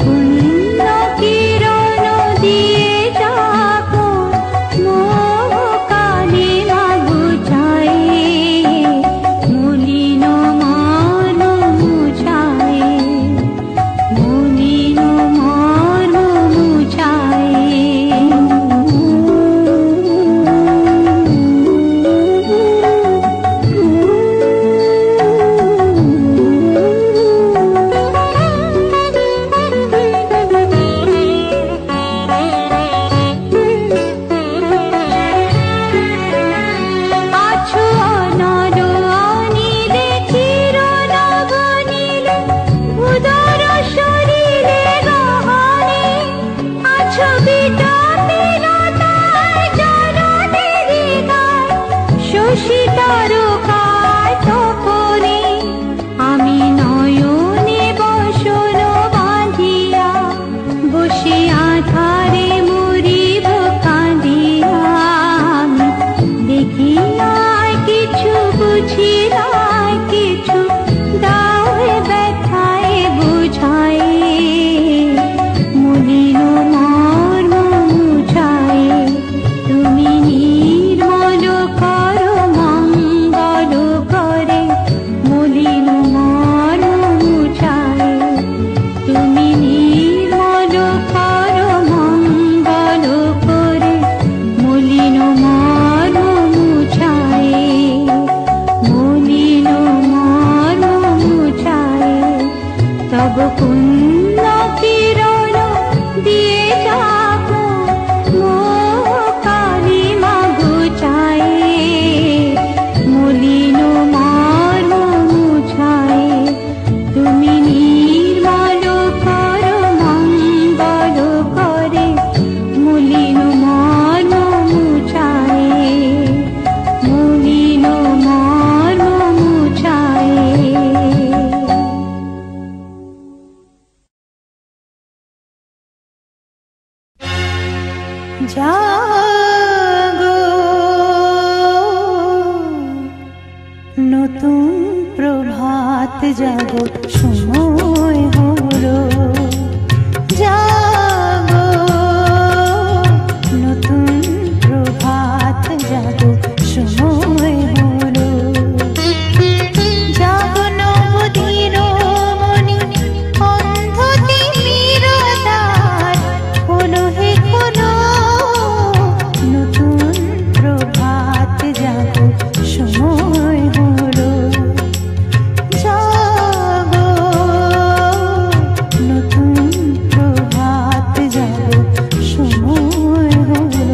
पुण्य किरण दिए जा জাগো নতুন প্রভাত জাগো সময় হলো জাগো নতুন প্রভাত জাগো সময় হলো জাগো নবদিন মনি অন্ধ তিমির দ্বার হলো হে খোলো নতুন প্রভাত জাগো সময় হলো জাগো নতুন প্রভাত জাগো সময় হলো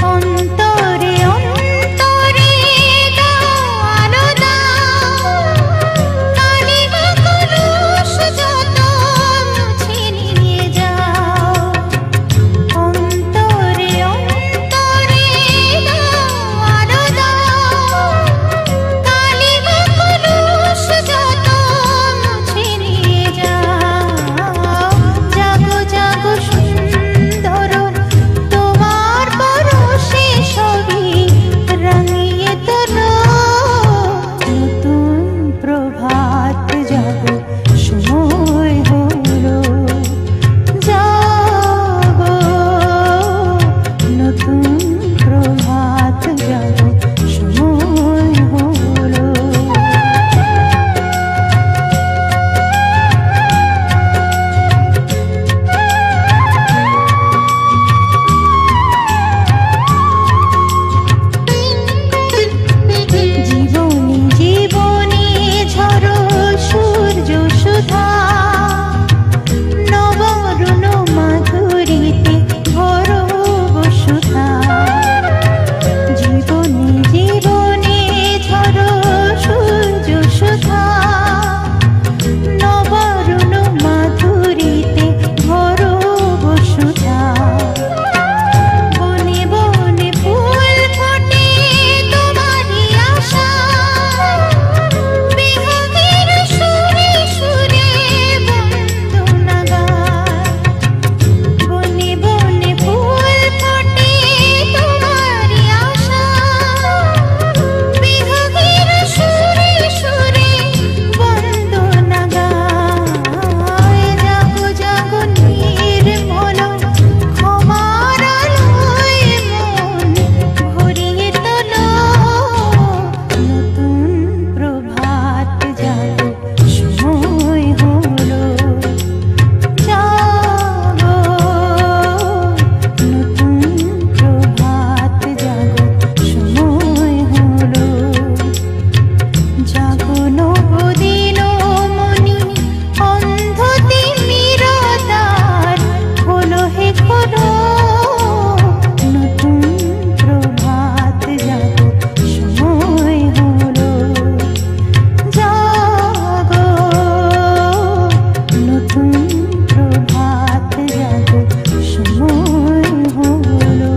অন্তরে অন্তরে দাও আলো দাও কালিমা কলুষ যত মুছে নিয়ে যাও অন্তরে অন্তরে দাও আলো দাও কালিমা কলুষ যত মুছে নিয়ে যাও জাগো জাগো সুন্দর তোমার পরশে সবই রাঙিয়ে তোলো নতুন প্রভাত জাগো সময় হলো জাগো নতুন প্রভাত জাগো সময় হলো জীবনী জীবনী ঝরো সূর্য সুধা নবরুণ মাধুরীতে ভরো বসুধা জীবনী জীবনী ঝরো সূর্য সুধা নবরুণ মাধুরীতে ভরো বসুধা বনে বনে ফুল ফোটে তোমারই আশা বিহগের সুরে সুরে বন্দনা গায় বনে বনে ফুল ফোটে তোমারই আশা বিহগের সুরে সুরে বন্দনা গায় জাগো জাগো নির্মল ক্ষমার আলোয় মন ভরিয়ে তোলো নতুন প্রভাত জাগো সময় হলো জাগো নতুন প্রভাত জাগো সময় হলো জাগো নবদিন মনি অন্ধ তিমির দ্বার হলো হে খোলো নতুন প্রভাত জাগো সময় হলো জাগো নতুন প্রভাত জাগো সময় হলো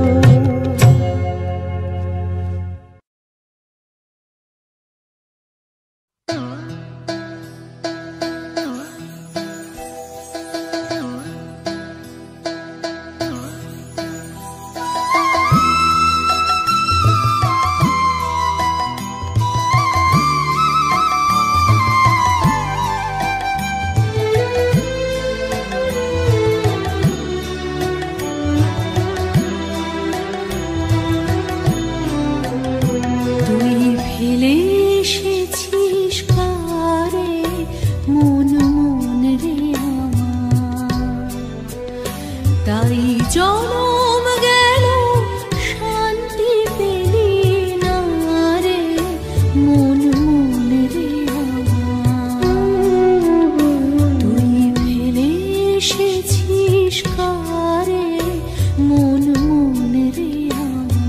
তুই ফেলে এসেছিস কারে মন মন রে আমার তাই জনম গেল শান্তি পেলি না রে মন মন রে আমার তুই ফেলে এসেছিস কারে মন মন রে আমার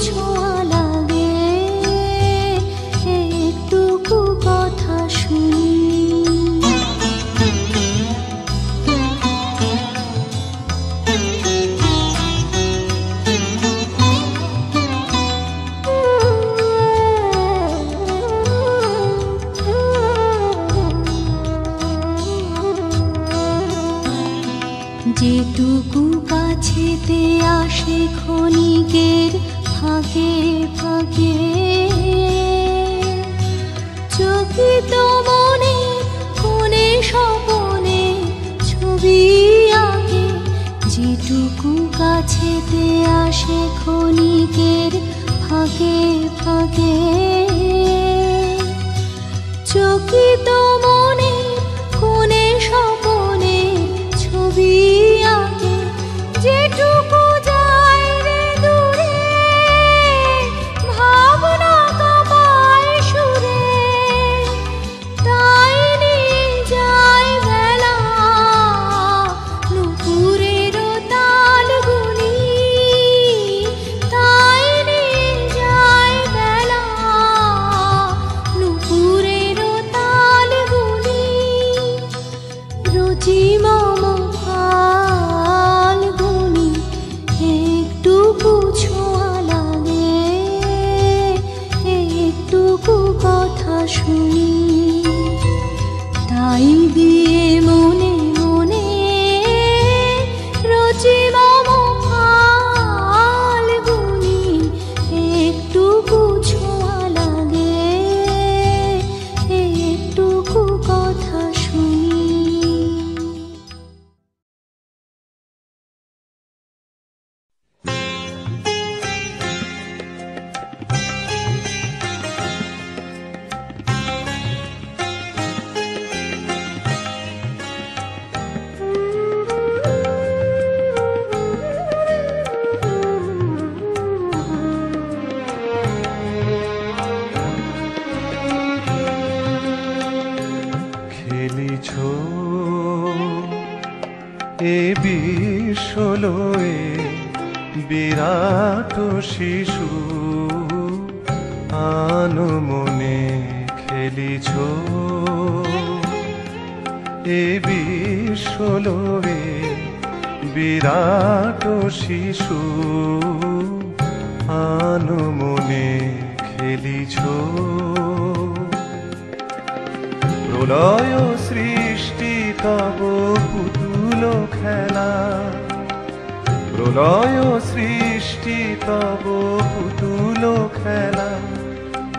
ছোঁয়া লাগে, একটুকু কথা শুনি। যেটুকু কাছেতে আসে ক্ষণিকের ফাঁকে ফাঁকে, চকিত মনে কোণে স্বপনে ছবি আঁকে। যেটুকু কাছেতে আসে ক্ষণিকের ফাঁকে ফাঁকে, চকিত মনে কোণে স্বপনে ছবি আঁকে। যেটুকু যায় রে দূরে, ভাবনা কাঁপায় সুরে, তাই নিয়ে যায় বেলা নুপুরের তাল গুনি। তাই নিয়ে যায় বেলা নুপুরের তাল গুনি। রুচি মম ফাল্গুনি, একটুকু ছোঁয়া লাগে, একটুকু কথা শুনি। তাই দিয়ে মনে মনে রুচি মম ফাল্গুনি, একটুকু ছোঁয়া লাগে, একটুকু কথা শুনি। খেলিছ এ বিশ্বলয়ে বিরাট শিশু আনমনে। খেলিছ এ বিশ্বলয়ে বিরাট শিশু আনমনে। খেলিছ প্রলয় সৃষ্টি তব পুতুল খেলা, প্রলয় সৃষ্টি তব পুতুল খেলা।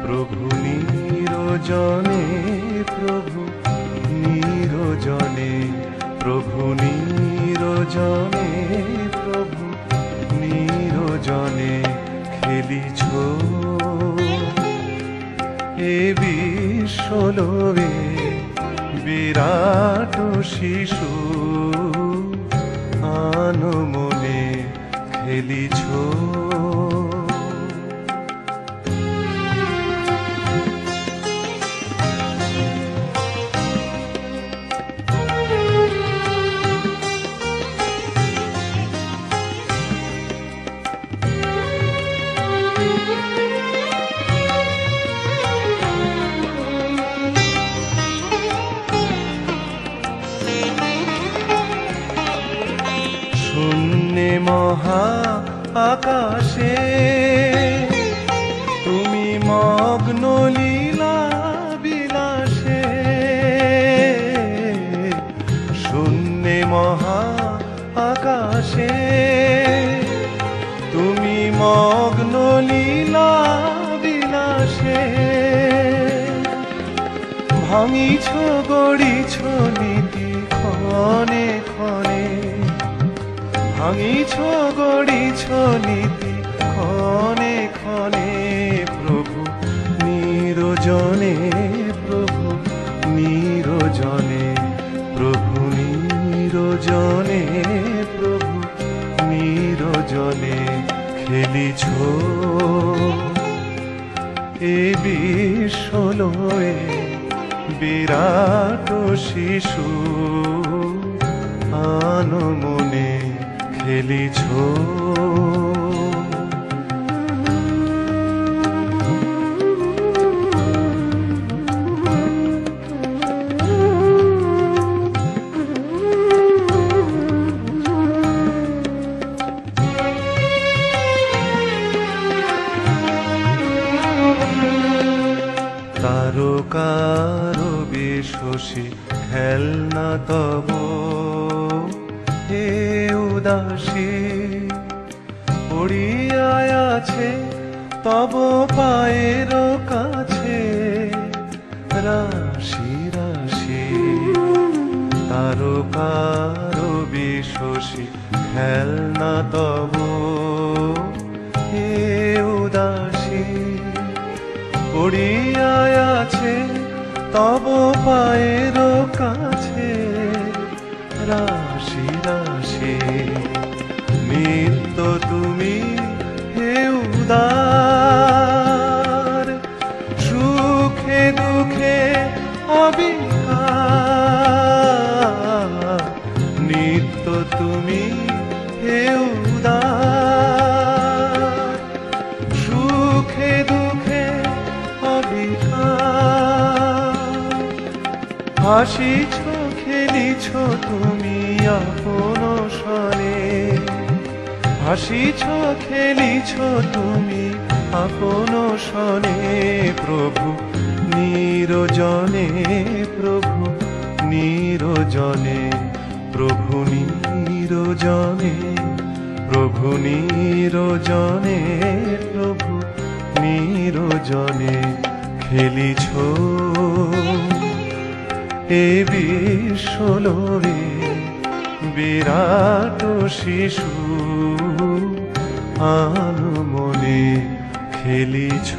প্রভু নিরজনে, প্রভু নিরজনে, প্রভু নিরজনে, প্রভু নিরজনে। খেলিছ এ বিশ্বলয়ে বিরাট শিশু আনমনে। খেলিছ শূন্যে মহা আকাশে তুমি মগ্ন লীলা বিলাসে। শূন্যে মহা আকাশে তুমি মগ্ন লীলা বিলাসে। ভাঙিছ গড়িছ নীতি ক্ষণে ক্ষণে, ভাঙিছ গড়িছ নীতি ক্ষণে ক্ষণে। প্রভু নিরজনে, প্রভু নিরজনে, প্রভু নিরজনে, প্রভু নিরজনে। খেলিছ এ বিশ্বলয়ে বিরাট শিশু আনমনে। খেলিছ কারো বিশ্বসী খেলনা তব হে উদাসী পড়িয়ায় আছে তব পায়ের কাছে রাশি রাশি তারকার বিশ্বসী খেলনা তব হে উদাসী পড়িয়ায় আছে তব পায়ের কাছে রাশি রাশি নিত্য তুমি হে উদার সুখে দুঃখে অবিকার নিত্য তুমি হে উদার সুখে দুঃখে অবিকার হাসিছ খেলিছ তুমি আপন সনে হাসিছ খেলিছ তুমি আপন সনে প্রভু নিরজনে প্রভু নিরজনে প্রভু নিরজনে প্রভু নিরজনে প্রভু নিরজনে খেলিছ এ বিশ্বলয়ে বিরাট শিশু আনমনে খেলিছ।